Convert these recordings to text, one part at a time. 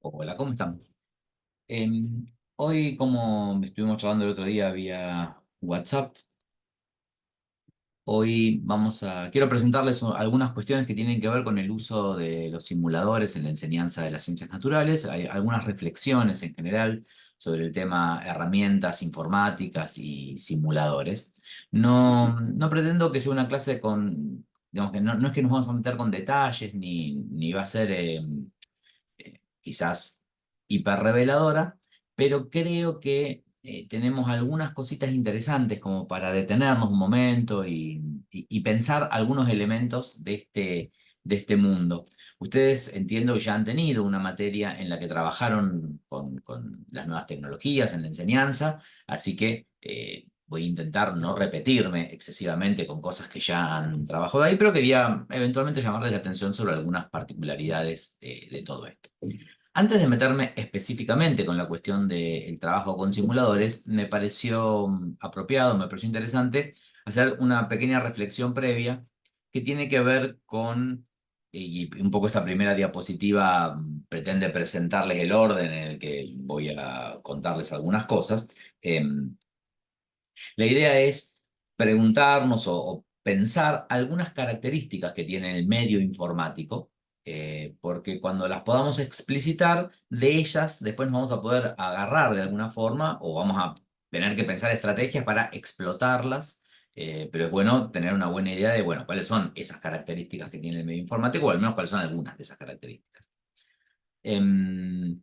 Hola, ¿cómo están? Hoy, como estuvimos charlando el otro día vía WhatsApp, quiero presentarles algunas cuestiones que tienen que ver con el uso de los simuladores en la enseñanza de las ciencias naturales. Hay algunas reflexiones en general sobre el tema herramientas informáticas y simuladores. No pretendo que sea una clase digamos que no es que nos vamos a meter con detalles ni va a ser quizás hiperreveladora, pero creo que tenemos algunas cositas interesantes como para detenernos un momento y pensar algunos elementos de este mundo. Ustedes entiendo que ya han tenido una materia en la que trabajaron con las nuevas tecnologías en la enseñanza, así que voy a intentar no repetirme excesivamente con cosas que ya han trabajado ahí, pero quería eventualmente llamarles la atención sobre algunas particularidades de todo esto. Antes de meterme específicamente con la cuestión del trabajo con simuladores, me pareció apropiado, me pareció interesante hacer una pequeña reflexión previa que tiene que ver con, y un poco esta primera diapositiva pretende presentarles el orden en el que voy a contarles algunas cosas. La idea es preguntarnos o pensar algunas características que tiene el medio informático, porque cuando las podamos explicitar, de ellas después nos vamos a poder agarrar de alguna forma o vamos a tener que pensar estrategias para explotarlas. Pero es bueno tener una buena idea de, bueno, cuáles son esas características que tiene el medio informático, o al menos cuáles son algunas de esas características. Em,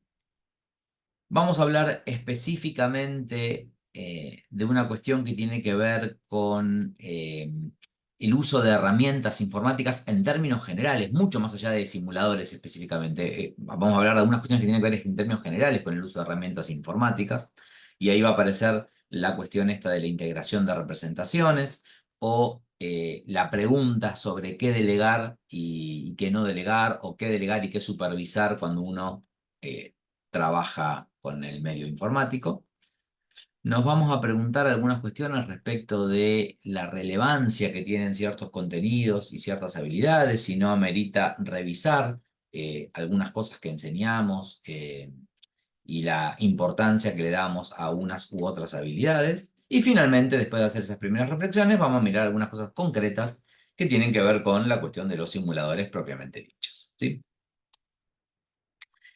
Vamos a hablar específicamente de una cuestión que tiene que ver con el uso de herramientas informáticas en términos generales, mucho más allá de simuladores específicamente. Vamos a hablar de algunas cuestiones que tienen que ver en términos generales con el uso de herramientas informáticas, y ahí va a aparecer la cuestión esta de la integración de representaciones o la pregunta sobre qué delegar y qué no delegar, o qué delegar y qué supervisar cuando uno trabaja con el medio informático. Nos vamos a preguntar algunas cuestiones respecto de la relevancia que tienen ciertos contenidos y ciertas habilidades, si no amerita revisar algunas cosas que enseñamos y la importancia que le damos a unas u otras habilidades. Y finalmente, después de hacer esas primeras reflexiones, vamos a mirar algunas cosas concretas que tienen que ver con la cuestión de los simuladores propiamente dichos, ¿sí?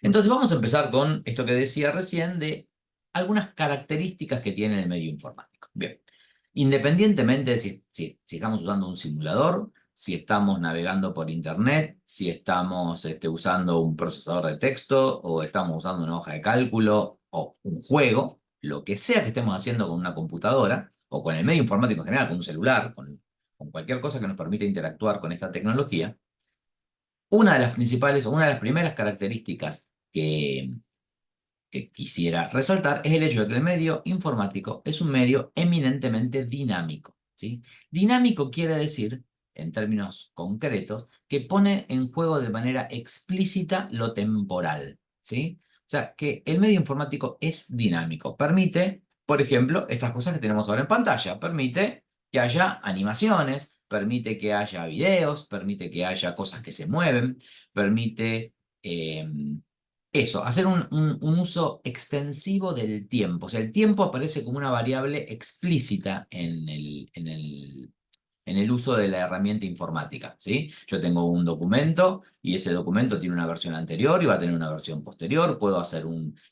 Entonces vamos a empezar con esto que decía recién de algunas características que tiene el medio informático. Bien, independientemente de si estamos usando un simulador, si estamos navegando por internet, si estamos usando un procesador de texto o estamos usando una hoja de cálculo o un juego, lo que sea que estemos haciendo con una computadora o con el medio informático en general, con un celular, con cualquier cosa que nos permita interactuar con esta tecnología, una de las principales o una de las primeras características que quisiera resaltar es el hecho de que el medio informático es un medio eminentemente dinámico, ¿sí? Dinámico quiere decir, en términos concretos, que pone en juego de manera explícita lo temporal, ¿sí? O sea, que el medio informático es dinámico. Permite, por ejemplo, estas cosas que tenemos ahora en pantalla. Permite que haya animaciones, permite que haya videos, permite que haya cosas que se mueven, permite eso, hacer un uso extensivo del tiempo. O sea, el tiempo aparece como una variable explícita en el uso de la herramienta informática, ¿sí? Yo tengo un documento y ese documento tiene una versión anterior y va a tener una versión posterior. Puedo hacer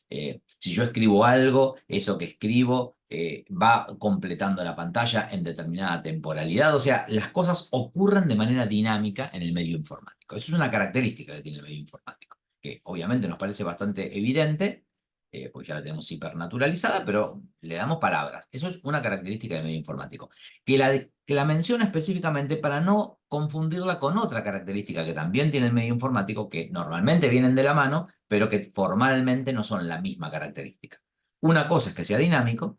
si yo escribo algo, eso que escribo va completando la pantalla en determinada temporalidad. O sea, las cosas ocurren de manera dinámica en el medio informático. Eso es una característica que tiene el medio informático, que obviamente nos parece bastante evidente, porque ya la tenemos hipernaturalizada, pero le damos palabras. Eso es una característica del medio informático, que la menciono específicamente para no confundirla con otra característica que también tiene el medio informático, que normalmente vienen de la mano, pero que formalmente no son la misma característica. Una cosa es que sea dinámico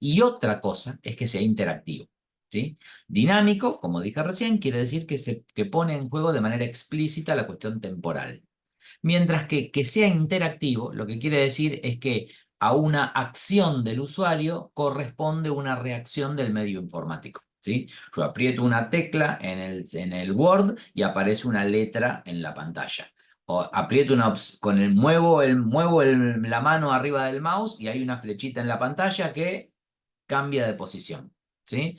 y otra cosa es que sea interactivo, ¿sí? Dinámico, como dije recién, quiere decir que pone en juego de manera explícita la cuestión temporal. Mientras que sea interactivo, lo que quiere decir es que a una acción del usuario corresponde una reacción del medio informático, ¿sí? Yo aprieto una tecla en el Word y aparece una letra en la pantalla. O aprieto la mano arriba del mouse y hay una flechita en la pantalla que cambia de posición, ¿sí?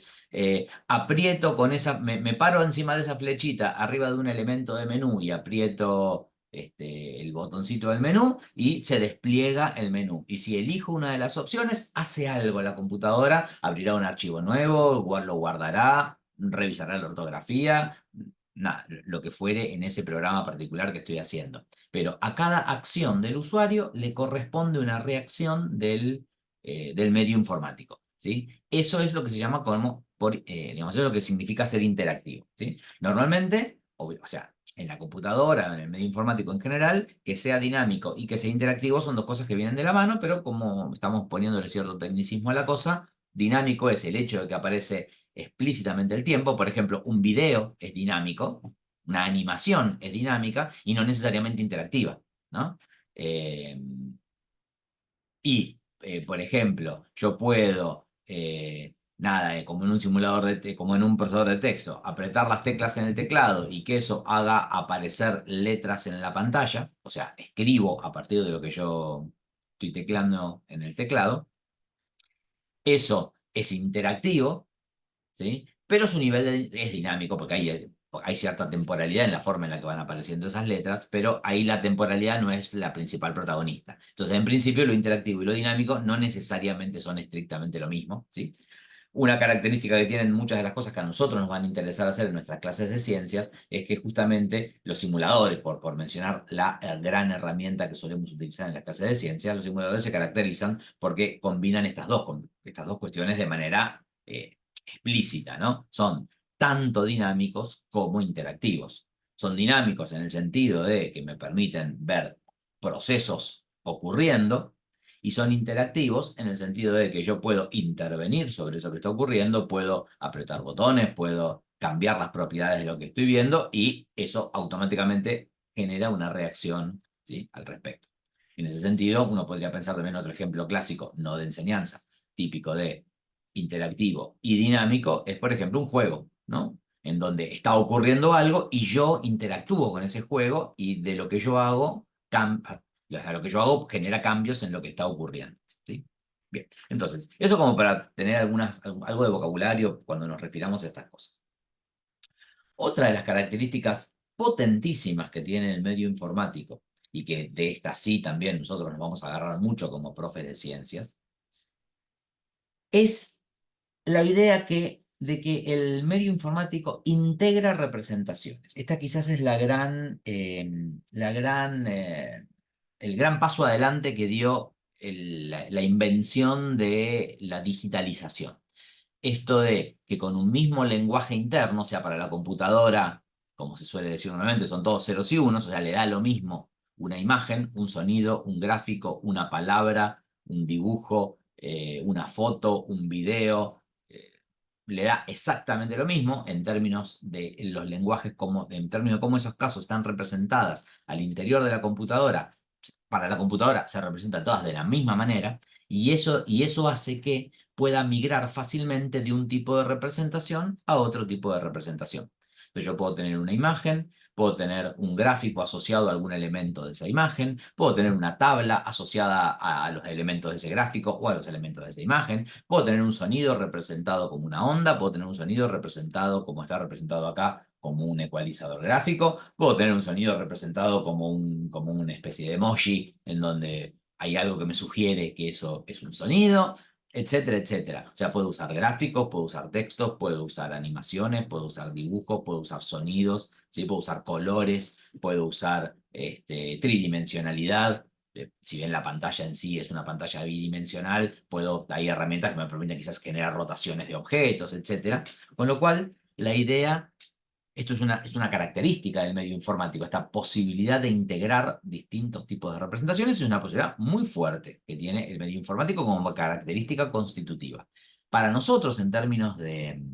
Aprieto con me paro encima de esa flechita arriba de un elemento de menú y aprieto el botoncito del menú y se despliega el menú. Y si elijo una de las opciones, hace algo la computadora, abrirá un archivo nuevo, lo guardará, revisará la ortografía, nada, lo que fuere en ese programa particular que estoy haciendo. Pero a cada acción del usuario le corresponde una reacción del medio informático, ¿sí? Eso es lo que se llama digamos, eso es lo que significa ser interactivo, ¿sí? Normalmente, o sea, en la computadora, en el medio informático en general, que sea dinámico y que sea interactivo son dos cosas que vienen de la mano, pero como estamos poniéndole cierto tecnicismo a la cosa, dinámico es el hecho de que aparece explícitamente el tiempo. Por ejemplo, un video es dinámico, una animación es dinámica y no necesariamente interactiva, ¿no? Eh, por ejemplo, yo puedo, como en un como en un procesador de texto, apretar las teclas en el teclado y que eso haga aparecer letras en la pantalla, o sea, escribo a partir de lo que yo estoy teclando en el teclado. Eso es interactivo, ¿sí? Pero su nivel es dinámico porque hay cierta temporalidad en la forma en la que van apareciendo esas letras, pero ahí la temporalidad no es la principal protagonista. Entonces, en principio, lo interactivo y lo dinámico no necesariamente son estrictamente lo mismo, ¿sí? Una característica que tienen muchas de las cosas que a nosotros nos van a interesar hacer en nuestras clases de ciencias es que justamente los simuladores, por mencionar la gran herramienta que solemos utilizar en las clases de ciencias, los simuladores se caracterizan porque combinan estas dos cuestiones de manera explícita, ¿no? Son tanto dinámicos como interactivos. Son dinámicos en el sentido de que me permiten ver procesos ocurriendo y son interactivos en el sentido de que yo puedo intervenir sobre eso que está ocurriendo, puedo apretar botones, puedo cambiar las propiedades de lo que estoy viendo y eso automáticamente genera una reacción, ¿sí?, al respecto. En ese sentido, uno podría pensar también en otro ejemplo clásico, no de enseñanza, típico de interactivo y dinámico, es por ejemplo un juego, ¿no? En donde está ocurriendo algo y yo interactúo con ese juego y de lo que yo hago, lo que yo hago genera cambios en lo que está ocurriendo, ¿sí? Bien, entonces, eso como para tener algo de vocabulario cuando nos refiramos a estas cosas. Otra de las características potentísimas que tiene el medio informático, y que de esta sí también nosotros nos vamos a agarrar mucho como profes de ciencias, es la idea de que el medio informático integra representaciones. Esta quizás es el gran paso adelante que dio la invención de la digitalización. Esto de que con un mismo lenguaje interno, o sea, para la computadora, como se suele decir normalmente, son todos ceros y unos, o sea, le da lo mismo una imagen, un sonido, un gráfico, una palabra, un dibujo, una foto, un video, le da exactamente lo mismo en términos de los lenguajes, en términos de cómo esos casos están representadas al interior de la computadora. Para la computadora se representan todas de la misma manera y eso hace que pueda migrar fácilmente de un tipo de representación a otro tipo de representación. Entonces yo puedo tener una imagen, puedo tener un gráfico asociado a algún elemento de esa imagen, puedo tener una tabla asociada a los elementos de ese gráfico o a los elementos de esa imagen, puedo tener un sonido representado como una onda, puedo tener un sonido representado como está representado acá, como un ecualizador gráfico, puedo tener un sonido representado como una especie de emoji en donde hay algo que me sugiere que eso es un sonido, etcétera, etcétera. O sea, puedo usar gráficos, puedo usar textos, puedo usar animaciones, puedo usar dibujos, puedo usar sonidos, ¿sí? Puedo usar colores, puedo usar tridimensionalidad. Si bien la pantalla en sí es una pantalla bidimensional, hay herramientas que me permiten quizás generar rotaciones de objetos, etcétera. Con lo cual, la idea esto es una característica del medio informático, esta posibilidad de integrar distintos tipos de representaciones es una posibilidad muy fuerte que tiene el medio informático como característica constitutiva. Para nosotros, en términos de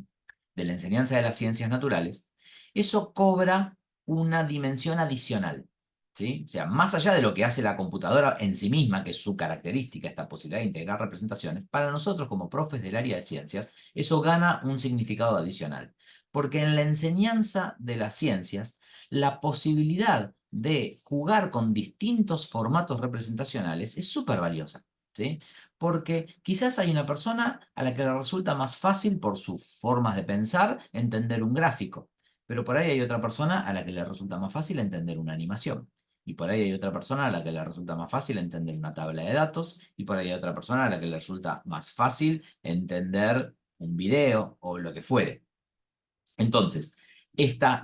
la enseñanza de las ciencias naturales, eso cobra una dimensión adicional, ¿sí? O sea, más allá de lo que hace la computadora en sí misma, que es su característica, esta posibilidad de integrar representaciones, para nosotros como profes del área de ciencias, eso gana un significado adicional. Porque en la enseñanza de las ciencias, la posibilidad de jugar con distintos formatos representacionales es súper valiosa, ¿sí? Porque quizás hay una persona a la que le resulta más fácil por sus formas de pensar entender un gráfico, pero por ahí hay otra persona a la que le resulta más fácil entender una animación. Y por ahí hay otra persona a la que le resulta más fácil entender una tabla de datos, y por ahí hay otra persona a la que le resulta más fácil entender un video o lo que fuere. Entonces,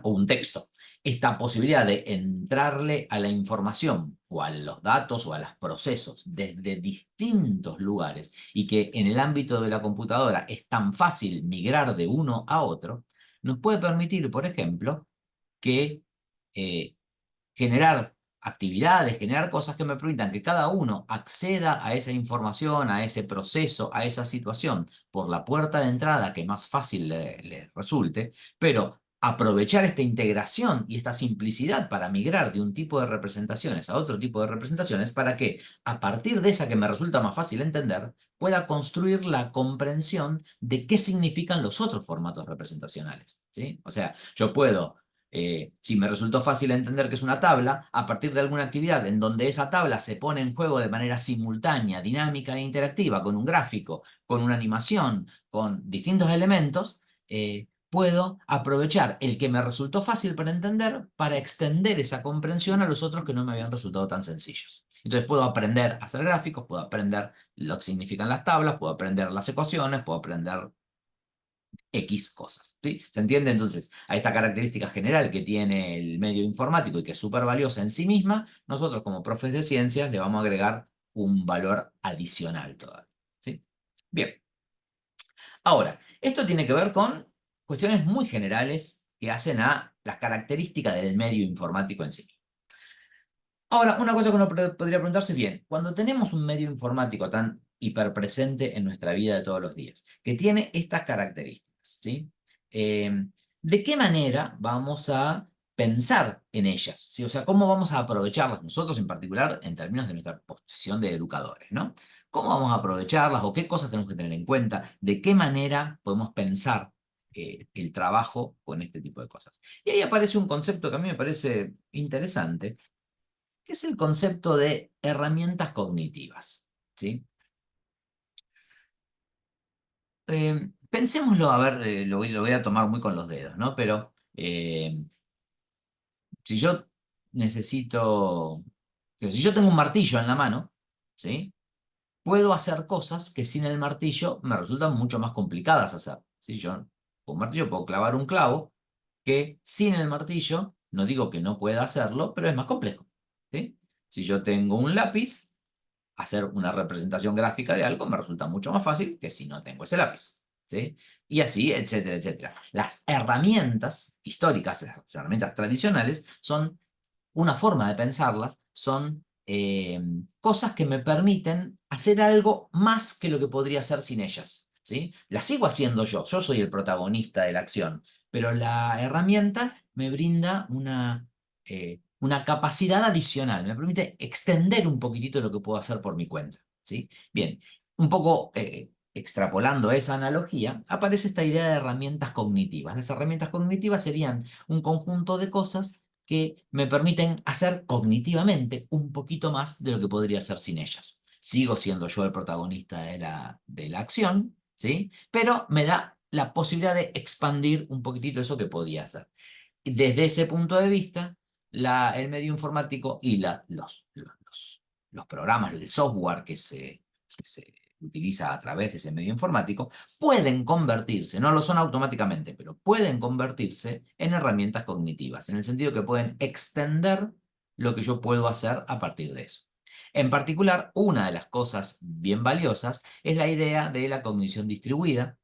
o un texto, esta posibilidad de entrarle a la información o a los datos o a los procesos desde distintos lugares y que en el ámbito de la computadora es tan fácil migrar de uno a otro, nos puede permitir, por ejemplo, que eh, generar actividades, generar cosas que me permitan que cada uno acceda a esa información, a ese proceso, a esa situación por la puerta de entrada que más fácil le resulte, pero aprovechar esta integración y esta simplicidad para migrar de un tipo de representaciones a otro tipo de representaciones para que a partir de esa que me resulta más fácil entender, pueda construir la comprensión de qué significan los otros formatos representacionales, ¿sí? O sea, yo puedo si me resultó fácil entender que es una tabla, a partir de alguna actividad en donde esa tabla se pone en juego de manera simultánea, dinámica e interactiva, con un gráfico, con una animación, con distintos elementos, puedo aprovechar el que me resultó fácil para entender para extender esa comprensión a los otros que no me habían resultado tan sencillos. Entonces puedo aprender a hacer gráficos, puedo aprender lo que significan las tablas, puedo aprender las ecuaciones, puedo aprender X cosas, ¿sí? ¿Se entiende? Entonces, a esta característica general que tiene el medio informático y que es súper valiosa en sí misma, nosotros como profes de ciencias le vamos a agregar un valor adicional todavía, ¿sí? Bien, ahora, esto tiene que ver con cuestiones muy generales que hacen a las características del medio informático en sí. Ahora, una cosa que uno podría preguntarse bien, cuando tenemos un medio informático tan hiperpresente en nuestra vida de todos los días, que tiene estas características, ¿sí? ¿De qué manera vamos a pensar en ellas? ¿Sí? O sea, ¿cómo vamos a aprovecharlas nosotros en particular en términos de nuestra posición de educadores, ¿no? ¿Cómo vamos a aprovecharlas o qué cosas tenemos que tener en cuenta? ¿De qué manera podemos pensar el trabajo con este tipo de cosas? Y ahí aparece un concepto que a mí me parece interesante, que es el concepto de herramientas cognitivas, ¿sí? Pensémoslo, a ver, lo voy a tomar muy con los dedos, ¿no? Pero si yo necesito, si yo tengo un martillo en la mano, ¿sí? Puedo hacer cosas que sin el martillo me resultan mucho más complicadas hacer, ¿sí? Yo con un martillo puedo clavar un clavo que sin el martillo, no digo que no pueda hacerlo, pero es más complejo, ¿sí? Si yo tengo un lápiz, hacer una representación gráfica de algo me resulta mucho más fácil que si no tengo ese lápiz, ¿sí? Y así, etcétera, etcétera. Las herramientas históricas, las herramientas tradicionales, son una forma de pensarlas, son cosas que me permiten hacer algo más que lo que podría hacer sin ellas, ¿sí? Las sigo haciendo yo soy el protagonista de la acción, pero la herramienta me brinda una capacidad adicional, me permite extender un poquitito lo que puedo hacer por mi cuenta, ¿sí? Bien, un poco extrapolando esa analogía, aparece esta idea de herramientas cognitivas. Las herramientas cognitivas serían un conjunto de cosas que me permiten hacer cognitivamente un poquito más de lo que podría hacer sin ellas. Sigo siendo yo el protagonista de la acción, ¿sí? Pero me da la posibilidad de expandir un poquitito eso que podía hacer. Desde ese punto de vista, el medio informático y los programas, el software que se utiliza a través de ese medio informático, pueden convertirse, no lo son automáticamente, pero pueden convertirse en herramientas cognitivas, en el sentido que pueden extender lo que yo puedo hacer a partir de eso. En particular, una de las cosas bien valiosas es la idea de la cognición distribuida,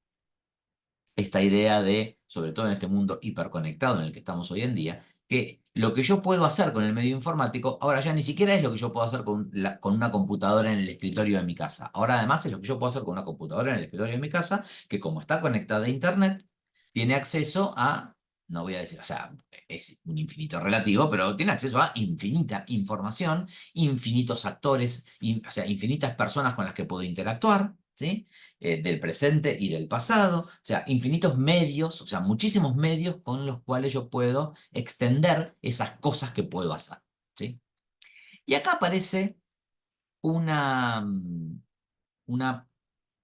esta idea de, sobre todo en este mundo hiperconectado en el que estamos hoy en día, que lo que yo puedo hacer con el medio informático, ahora ya ni siquiera es lo que yo puedo hacer con una computadora en el escritorio de mi casa. Ahora además es lo que yo puedo hacer con una computadora en el escritorio de mi casa, que como está conectada a Internet, tiene acceso a, no voy a decir, o sea, es un infinito relativo, pero tiene acceso a infinita información, infinitos actores, o sea, infinitas personas con las que puedo interactuar, ¿sí? Del presente y del pasado, o sea, infinitos medios, o sea, muchísimos medios con los cuales yo puedo extender esas cosas que puedo hacer. ¿sí? Y acá aparece una, una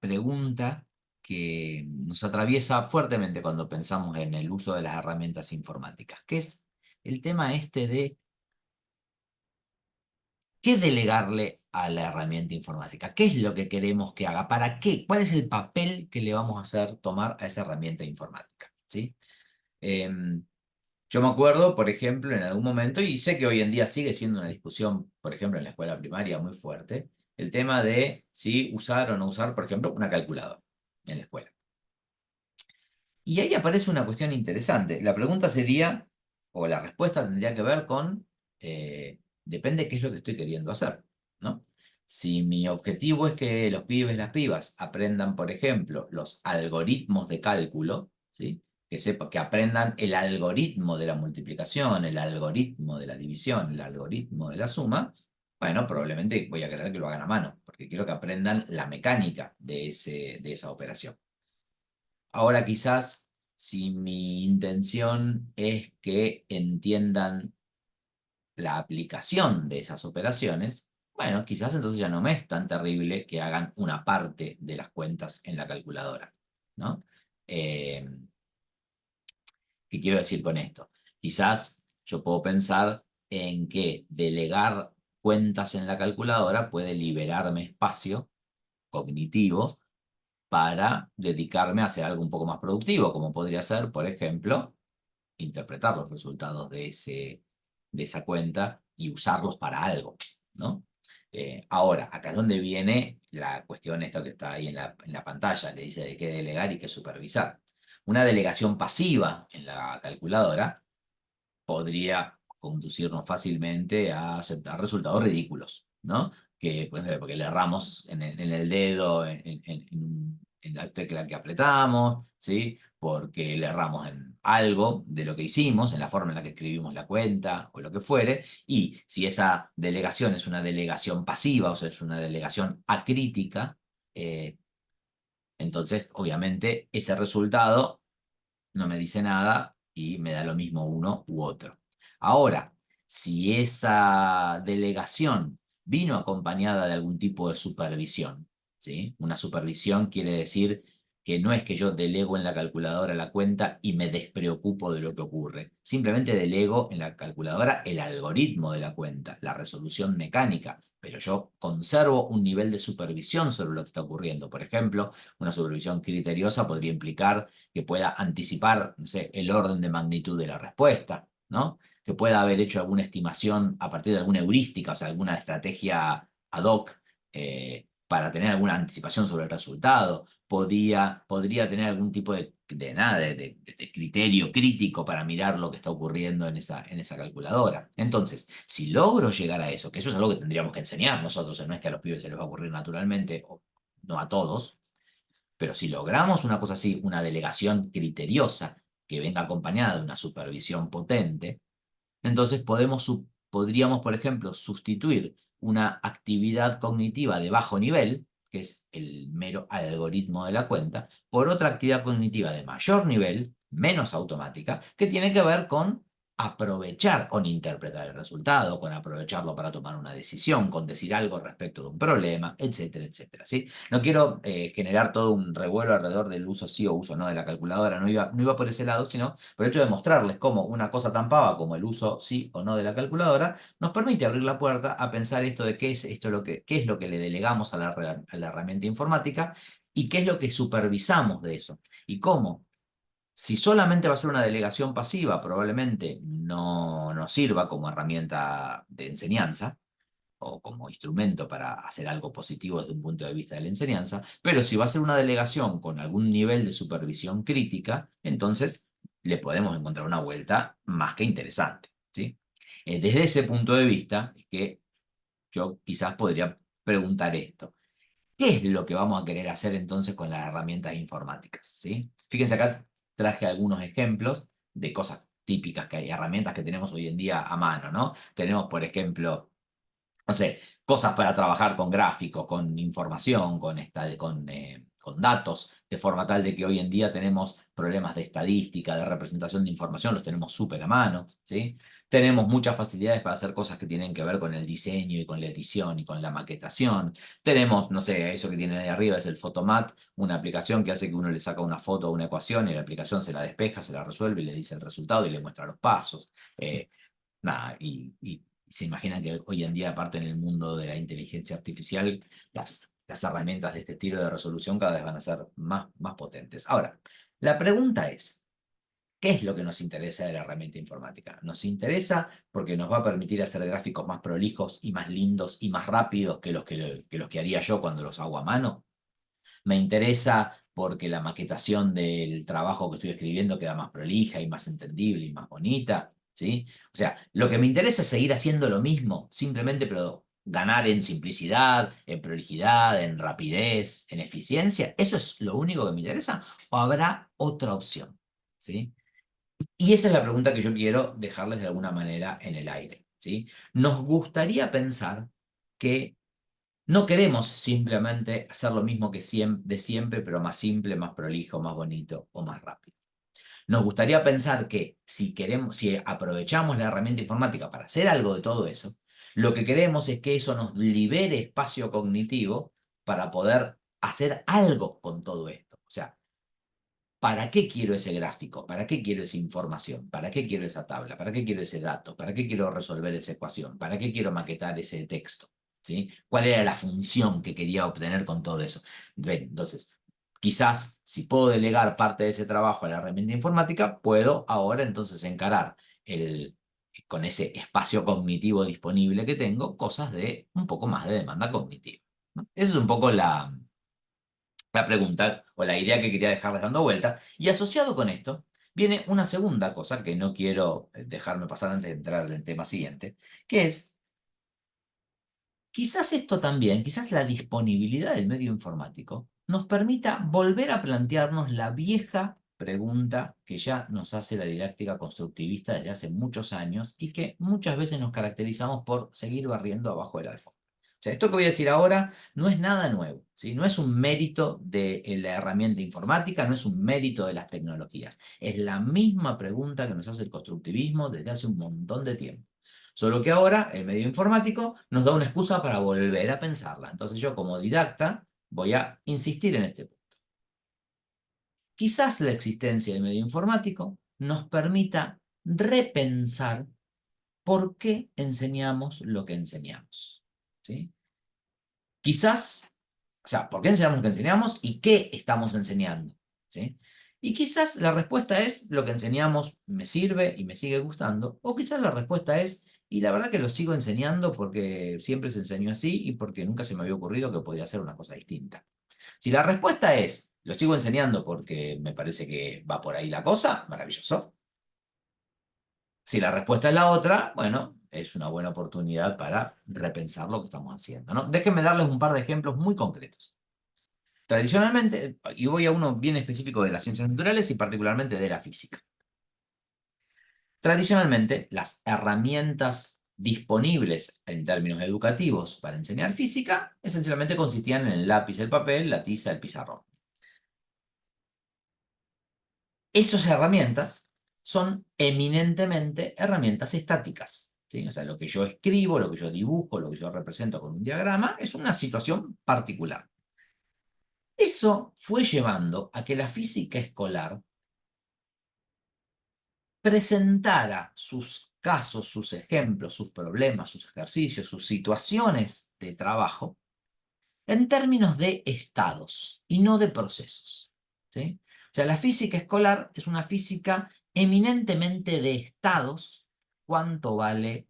pregunta que nos atraviesa fuertemente cuando pensamos en el uso de las herramientas informáticas, que es el tema este de qué delegarle a la herramienta informática, qué es lo que queremos que haga, para qué, cuál es el papel que le vamos a hacer tomar a esa herramienta informática, ¿sí? Em, yo me acuerdo, por ejemplo, en algún momento, y sé que hoy en día sigue siendo una discusión, por ejemplo, en la escuela primaria muy fuerte, el tema de si usar o no usar, por ejemplo, una calculadora en la escuela. Y ahí aparece una cuestión interesante. La pregunta sería, o la respuesta tendría que ver con, depende qué es lo que estoy queriendo hacer, ¿no? Si mi objetivo es que los pibes, las pibas aprendan, por ejemplo, los algoritmos de cálculo, ¿sí? Que aprendan el algoritmo de la multiplicación, el algoritmo de la división, el algoritmo de la suma, bueno, probablemente voy a querer que lo hagan a mano, porque quiero que aprendan la mecánica de esa operación. Ahora quizás si mi intención es que entiendan la aplicación de esas operaciones, bueno, quizás entonces ya no me es tan terrible que hagan una parte de las cuentas en la calculadora, ¿no? Eh, ¿Qué quiero decir con esto? Quizás yo puedo pensar en que delegar cuentas en la calculadora puede liberarme espacio cognitivo para dedicarme a hacer algo un poco más productivo, como podría ser, por ejemplo, interpretar los resultados de esa cuenta y usarlos para algo, ¿no? Ahora, acá es donde viene la cuestión esta que está ahí en la pantalla, que dice de qué delegar y qué supervisar. Una delegación pasiva en la calculadora podría conducirnos fácilmente a aceptar resultados ridículos, ¿no? Que, por ejemplo, porque le erramos en el dedo, en la tecla que apretamos, ¿sí? Porque le erramos en algo de lo que hicimos, en la forma en la que escribimos la cuenta o lo que fuere, y si esa delegación es una delegación pasiva, o sea, es una delegación acrítica, eh, entonces, obviamente, ese resultado no me dice nada y me da lo mismo uno u otro. Ahora, si esa delegación vino acompañada de algún tipo de supervisión, ¿sí? Una supervisión quiere decir que no es que yo delego en la calculadora la cuenta y me despreocupo de lo que ocurre. Simplemente delego en la calculadora el algoritmo de la cuenta, la resolución mecánica, pero yo conservo un nivel de supervisión sobre lo que está ocurriendo. Por ejemplo, una supervisión criteriosa podría implicar que pueda anticipar, no sé, el orden de magnitud de la respuesta, ¿no? Que pueda haber hecho alguna estimación a partir de alguna heurística, o sea, alguna estrategia ad hoc para tener alguna anticipación sobre el resultado. Podría tener algún tipo nada, de criterio crítico para mirar lo que está ocurriendo en esa calculadora. Entonces, si logro llegar a eso, que eso es algo que tendríamos que enseñar nosotros, no es que a los pibes se les va a ocurrir naturalmente, o no a todos, pero si logramos una cosa así, una delegación criteriosa que venga acompañada de una supervisión potente, entonces podríamos, por ejemplo, sustituir una actividad cognitiva de bajo nivel, que es el mero algoritmo de la cuenta, por otra actividad cognitiva de mayor nivel, menos automática, que tiene que ver con aprovechar, con interpretar el resultado, con aprovecharlo para tomar una decisión, con decir algo respecto de un problema, etcétera, etcétera, ¿sí? No quiero generar todo un revuelo alrededor del uso sí o uso no de la calculadora, no iba por ese lado, sino por el hecho de mostrarles cómo una cosa tan pava como el uso sí o no de la calculadora nos permite abrir la puerta a pensar esto de qué es esto qué es lo que le delegamos a a la herramienta informática y qué es lo que supervisamos de eso. Y cómo, si solamente va a ser una delegación pasiva, probablemente no nos sirva como herramienta de enseñanza o como instrumento para hacer algo positivo desde un punto de vista de la enseñanza, pero si va a ser una delegación con algún nivel de supervisión crítica, entonces le podemos encontrar una vuelta más que interesante, ¿sí? Desde ese punto de vista es que yo quizás podría preguntar esto. ¿Qué es lo que vamos a querer hacer entonces con las herramientas informáticas? ¿Sí? Fíjense acá traje algunos ejemplos de cosas típicas que hay, herramientas que tenemos hoy en día a mano, ¿no? Tenemos, por ejemplo, no sé, cosas para trabajar con gráficos, con información, con datos. de forma tal de que hoy en día tenemos problemas de estadística, de representación de información, los tenemos súper a mano, ¿sí? Tenemos muchas facilidades para hacer cosas que tienen que ver con el diseño y con la edición y con la maquetación. Tenemos, no sé, eso que tienen ahí arriba es el Photomat, una aplicación que hace que uno le saca una foto o una ecuación y la aplicación se la despeja, se la resuelve y le dice el resultado y le muestra los pasos. Nada, y se imaginan que hoy en día, aparte en el mundo de la inteligencia artificial, las herramientas de este estilo de resolución cada vez van a ser más potentes. Ahora, la pregunta es, ¿qué es lo que nos interesa de la herramienta informática? Nos interesa porque nos va a permitir hacer gráficos más prolijos y más lindos y más rápidos que los que haría yo cuando los hago a mano. Me interesa porque la maquetación del trabajo que estoy escribiendo queda más prolija y más entendible y más bonita, ¿sí? O sea, lo que me interesa es seguir haciendo lo mismo, simplemente pero ganar en simplicidad, en prolijidad, en rapidez, en eficiencia. ¿Eso es lo único que me interesa? ¿O habrá otra opción? ¿Sí? Y esa es la pregunta que yo quiero dejarles de alguna manera en el aire, ¿sí? Nos gustaría pensar que no queremos simplemente hacer lo mismo que de siempre, pero más simple, más prolijo, más bonito o más rápido. Nos gustaría pensar que si aprovechamos la herramienta informática para hacer algo de todo eso, lo que queremos es que eso nos libere espacio cognitivo para poder hacer algo con todo esto. O sea, ¿para qué quiero ese gráfico? ¿Para qué quiero esa información? ¿Para qué quiero esa tabla? ¿Para qué quiero ese dato? ¿Para qué quiero resolver esa ecuación? ¿Para qué quiero maquetar ese texto? ¿Sí? ¿Cuál era la función que quería obtener con todo eso? Bien, entonces, quizás si puedo delegar parte de ese trabajo a la herramienta informática, puedo ahora entonces encarar con ese espacio cognitivo disponible que tengo, cosas de un poco más de demanda cognitiva, ¿no? Esa es un poco la pregunta o la idea que quería dejarles dando vuelta. Y asociado con esto, viene una segunda cosa que no quiero dejarme pasar antes de entrar en el tema siguiente, que es, quizás esto también, quizás la disponibilidad del medio informático, nos permita volver a plantearnos la vieja pregunta que ya nos hace la didáctica constructivista desde hace muchos años y que muchas veces nos caracterizamos por seguir barriendo abajo del alfombra. O sea, esto que voy a decir ahora no es nada nuevo, ¿sí? No es un mérito de la herramienta informática, no es un mérito de las tecnologías. Es la misma pregunta que nos hace el constructivismo desde hace un montón de tiempo. Solo que ahora el medio informático nos da una excusa para volver a pensarla. Entonces yo como didacta voy a insistir en este punto. Quizás la existencia del medio informático nos permita repensar por qué enseñamos lo que enseñamos. ¿Sí? Quizás, o sea, ¿por qué enseñamos lo que enseñamos y qué estamos enseñando? ¿Sí? Y quizás la respuesta es, lo que enseñamos me sirve y me sigue gustando, o quizás la respuesta es, y la verdad que lo sigo enseñando porque siempre se enseñó así y porque nunca se me había ocurrido que podía hacer una cosa distinta. Si la respuesta es, lo sigo enseñando porque me parece que va por ahí la cosa, maravilloso. Si la respuesta es la otra, bueno, es una buena oportunidad para repensar lo que estamos haciendo, ¿no? Déjenme darles un par de ejemplos muy concretos. Tradicionalmente, y voy a uno bien específico de las ciencias naturales y particularmente de la física. Tradicionalmente, las herramientas disponibles en términos educativos para enseñar física esencialmente consistían en el lápiz, el papel, la tiza, el pizarrón. Esas herramientas son eminentemente herramientas estáticas, ¿sí? O sea, lo que yo escribo, lo que yo dibujo, lo que yo represento con un diagrama es una situación particular. Eso fue llevando a que la física escolar presentara sus casos, sus ejemplos, sus problemas, sus ejercicios, sus situaciones de trabajo en términos de estados y no de procesos, ¿sí? O sea, la física escolar es una física eminentemente de estados. ¿Cuánto vale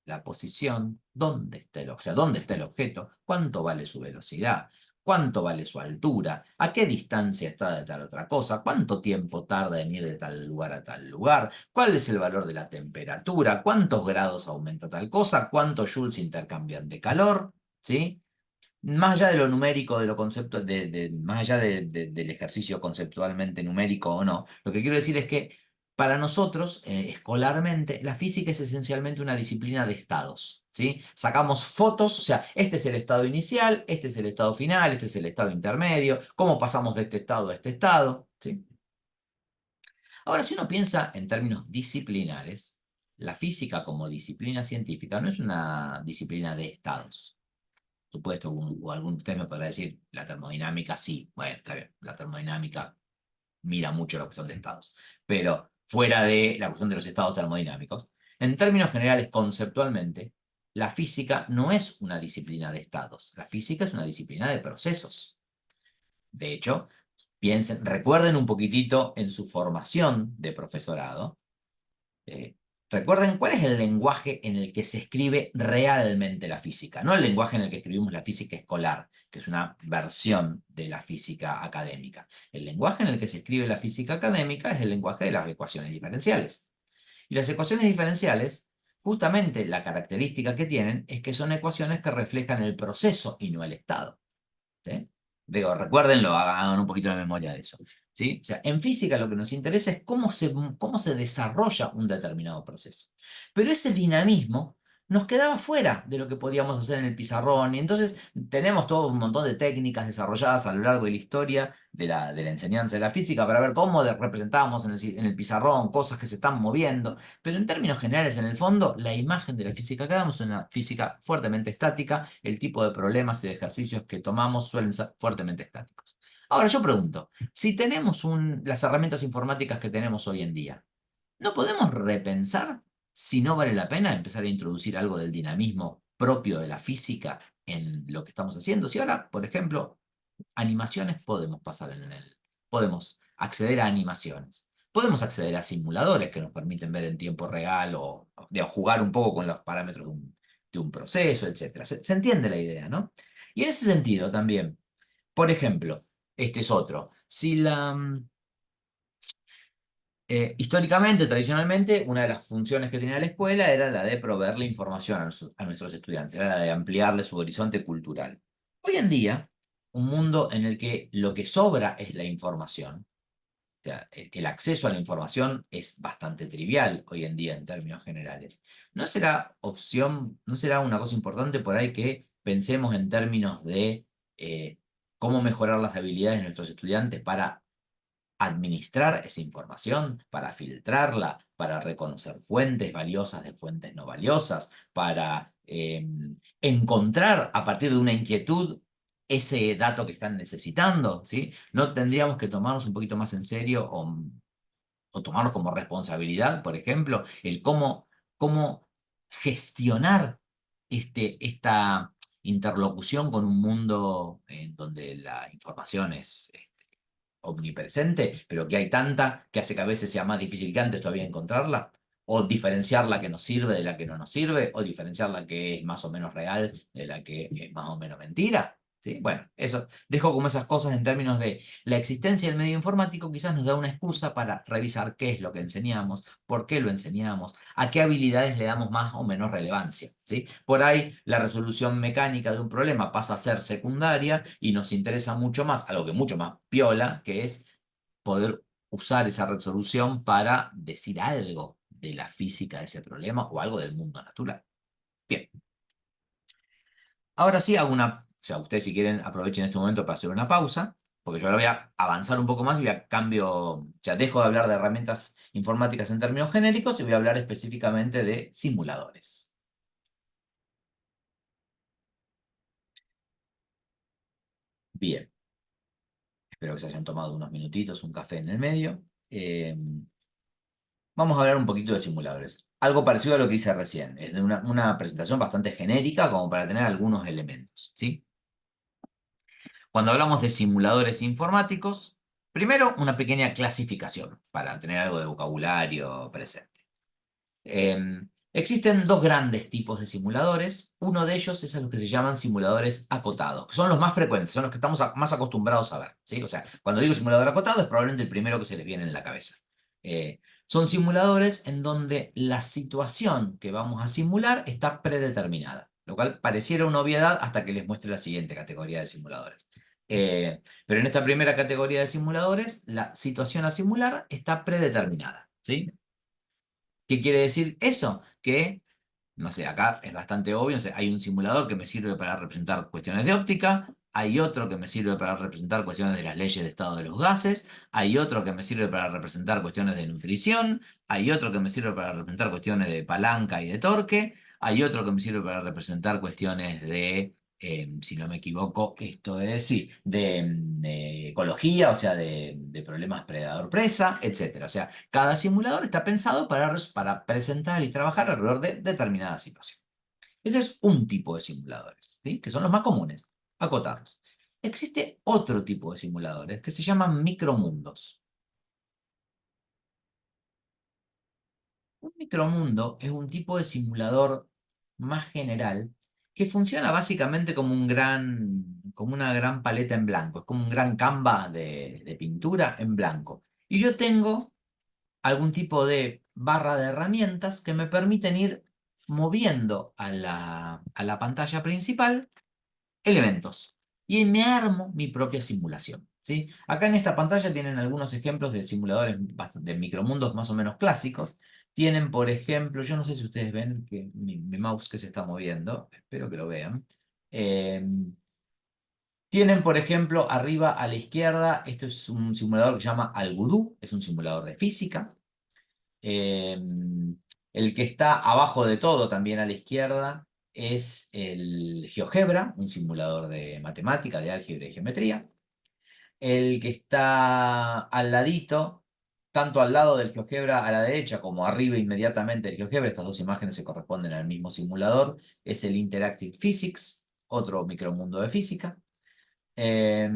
la posición? ¿Dónde está o sea, dónde está el objeto? ¿Cuánto vale su velocidad? ¿Cuánto vale su altura? ¿A qué distancia está de tal otra cosa? ¿Cuánto tiempo tarda en ir de tal lugar a tal lugar? ¿Cuál es el valor de la temperatura? ¿Cuántos grados aumenta tal cosa? ¿Cuántos joules intercambian de calor? ¿Sí? Más allá de lo numérico, de lo concepto, más allá del ejercicio conceptualmente numérico o no, lo que quiero decir es que Para nosotros, escolarmente, la física es esencialmente una disciplina de estados, ¿sí? Sacamos fotos, o sea, este es el estado inicial, este es el estado final, este es el estado intermedio, cómo pasamos de este estado a este estado, ¿sí? Ahora, si uno piensa en términos disciplinares, la física como disciplina científica no es una disciplina de estados. Supuesto, o algún de ustedes me podrá decir, la termodinámica sí, bueno, está bien, la termodinámica mira mucho la cuestión de estados, pero fuera de la cuestión de los estados termodinámicos, en términos generales, conceptualmente, la física no es una disciplina de estados, la física es una disciplina de procesos. De hecho, piensen, recuerden un poquitito en su formación de profesorado, eh, recuerden cuál es el lenguaje en el que se escribe realmente la física, no el lenguaje en el que escribimos la física escolar, que es una versión de la física académica. El lenguaje en el que se escribe la física académica es el lenguaje de las ecuaciones diferenciales. Y las ecuaciones diferenciales, justamente la característica que tienen es que son ecuaciones que reflejan el proceso y no el estado. ¿Sí? Digo, recuérdenlo, hagan un poquito de memoria de eso. ¿Sí? O sea, en física lo que nos interesa es cómo se desarrolla un determinado proceso. Pero ese dinamismo nos quedaba fuera de lo que podíamos hacer en el pizarrón. Y entonces tenemos todo un montón de técnicas desarrolladas a lo largo de la historia de la enseñanza de la física para ver cómo representábamos en el pizarrón cosas que se están moviendo. Pero en términos generales, en el fondo, la imagen de la física que damos es una física fuertemente estática. El tipo de problemas y de ejercicios que tomamos suelen ser fuertemente estáticos. Ahora yo pregunto, si tenemos las herramientas informáticas que tenemos hoy en día, ¿no podemos repensar si no vale la pena empezar a introducir algo del dinamismo propio de la física en lo que estamos haciendo? Si ahora, por ejemplo, animaciones podemos pasar podemos acceder a animaciones. Podemos acceder a simuladores que nos permiten ver en tiempo real o de jugar un poco con los parámetros de un proceso, etcétera. Se entiende la idea, ¿no? Y en ese sentido también, por ejemplo, este es otro. Si históricamente, tradicionalmente, una de las funciones que tenía la escuela era la de proveerle información a nuestros estudiantes, era la de ampliarle su horizonte cultural. Hoy en día, un mundo en el que lo que sobra es la información, o sea, el acceso a la información es bastante trivial hoy en día en términos generales. ¿No será opción, no será una cosa importante por ahí que pensemos en términos de cómo mejorar las habilidades de nuestros estudiantes para administrar esa información, para filtrarla, para reconocer fuentes valiosas de fuentes no valiosas, para encontrar a partir de una inquietud ese dato que están necesitando, ¿sí? ¿No tendríamos que tomarnos un poquito más en serio o tomarnos como responsabilidad, por ejemplo, el cómo gestionar esta interlocución con un mundo en donde la información es omnipresente, pero que hay tanta que hace que a veces sea más difícil que antes todavía encontrarla? O diferenciar la que nos sirve de la que no nos sirve, o diferenciar la que es más o menos real de la que es más o menos mentira. ¿Sí? Bueno, eso dejo como esas cosas en términos de la existencia del medio informático, quizás nos da una excusa para revisar qué es lo que enseñamos, por qué lo enseñamos, a qué habilidades le damos más o menos relevancia. ¿Sí? Por ahí la resolución mecánica de un problema pasa a ser secundaria y nos interesa mucho más, algo que mucho más piola, que es poder usar esa resolución para decir algo de la física de ese problema o algo del mundo natural. Bien, ahora sí hago o sea, ustedes si quieren aprovechen este momento para hacer una pausa, porque yo ahora voy a avanzar un poco más y voy a ya dejo de hablar de herramientas informáticas en términos genéricos y voy a hablar específicamente de simuladores. Bien, espero que se hayan tomado unos minutitos, un café en el medio. Vamos a hablar un poquito de simuladores. Algo parecido a lo que hice recién. Es de una presentación bastante genérica como para tener algunos elementos, ¿sí? Cuando hablamos de simuladores informáticos, primero una pequeña clasificación para tener algo de vocabulario presente. Existen dos grandes tipos de simuladores. Uno de ellos es a los que se llaman simuladores acotados, que son los más frecuentes, son los que estamos más acostumbrados a ver, ¿sí? O sea, cuando digo simulador acotado es probablemente el primero que se les viene en la cabeza. Son simuladores en donde la situación que vamos a simular está predeterminada, lo cual pareciera una obviedad hasta que les muestre la siguiente categoría de simuladores. Pero en esta primera categoría de simuladores, la situación a simular está predeterminada. ¿sí? ¿Qué quiere decir eso? Que, no sé, acá es bastante obvio, no sé, hay un simulador que me sirve para representar cuestiones de óptica, hay otro que me sirve para representar cuestiones de las leyes de estado de los gases, hay otro que me sirve para representar cuestiones de nutrición, hay otro que me sirve para representar cuestiones de palanca y de torque, hay otro que me sirve para representar cuestiones de, si no me equivoco, esto es, sí, de ecología, o sea, de problemas predador-presa, etcétera. O sea, cada simulador está pensado para presentar y trabajar alrededor de determinada situación. Ese es un tipo de simuladores, ¿sí? Que son los más comunes, acotados. Existe otro tipo de simuladores que se llaman micromundos. Un micromundo es un tipo de simulador más general que funciona básicamente como una gran paleta en blanco, es como un gran Canva de pintura en blanco. Y yo tengo algún tipo de barra de herramientas que me permiten ir moviendo a la pantalla principal elementos. Y me armo mi propia simulación, ¿sí? Acá en esta pantalla tienen algunos ejemplos de simuladores de micromundos más o menos clásicos. Tienen, por ejemplo, yo no sé si ustedes ven que mi mouse que se está moviendo, espero que lo vean. Eh, Tienen, por ejemplo, arriba a la izquierda, este es un simulador que se llama Algodoux, es un simulador de física. Eh, el que está abajo de todo, también a la izquierda, es el GeoGebra, un simulador de matemática, de álgebra y geometría. El que está al ladito, tanto al lado del GeoGebra a la derecha como arriba inmediatamente del GeoGebra, estas dos imágenes se corresponden al mismo simulador, es el Interactive Physics, otro micromundo de física. Eh,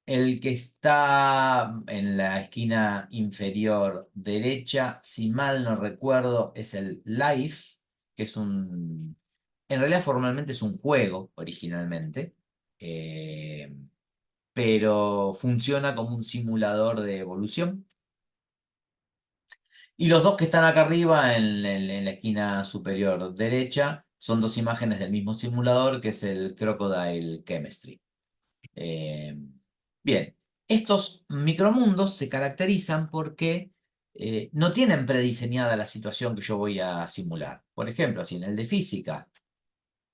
el que está en la esquina inferior derecha, si mal no recuerdo, es el Life, que es un... En realidad formalmente es un juego originalmente, eh, pero funciona como un simulador de evolución. Y los dos que están acá arriba en la esquina superior derecha son dos imágenes del mismo simulador, que es el Crocodile Chemistry. Eh, Bien, estos micromundos se caracterizan porque no tienen prediseñada la situación que yo voy a simular. Por ejemplo, si en el de física